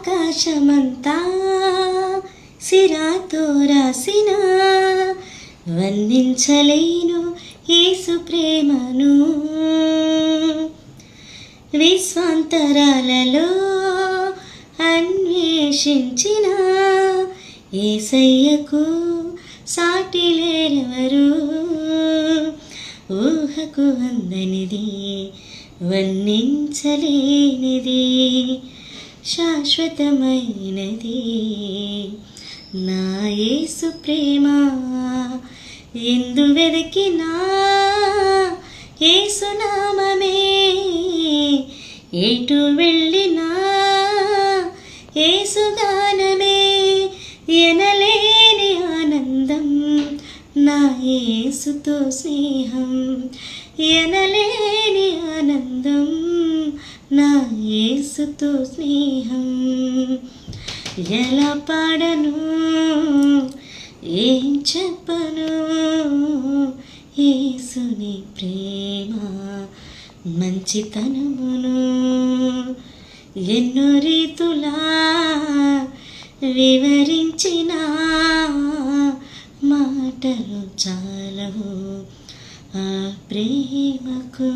ఆకాశమంతా సిరాతో రాసిన వర్ణించలేను యేసు ప్రేమను. విశ్వాంతరాలలో అన్వేషించిన యేసయ్యకు సాటి లేరెవరు. ఊహకు అందనిది వర్ణించలేనిది శాశ్వతమైనది నా యేసు ప్రేమ. ఎందు వెదకినా యేసు నామమే, ఎటు వెళ్ళినా యేసు గానమే. ఎనలేని ఆనందం నా యేసుతో స్నేహం, ఎనలేని ఆనందం నా యేసుతో స్నేహం. ఎలా పాడను ఏం చెప్పను యేసుని ప్రేమ మంచితనమును. ఎన్నో రీతులా వివరించిన మాటలు చాలవు ఆ ప్రేమకు.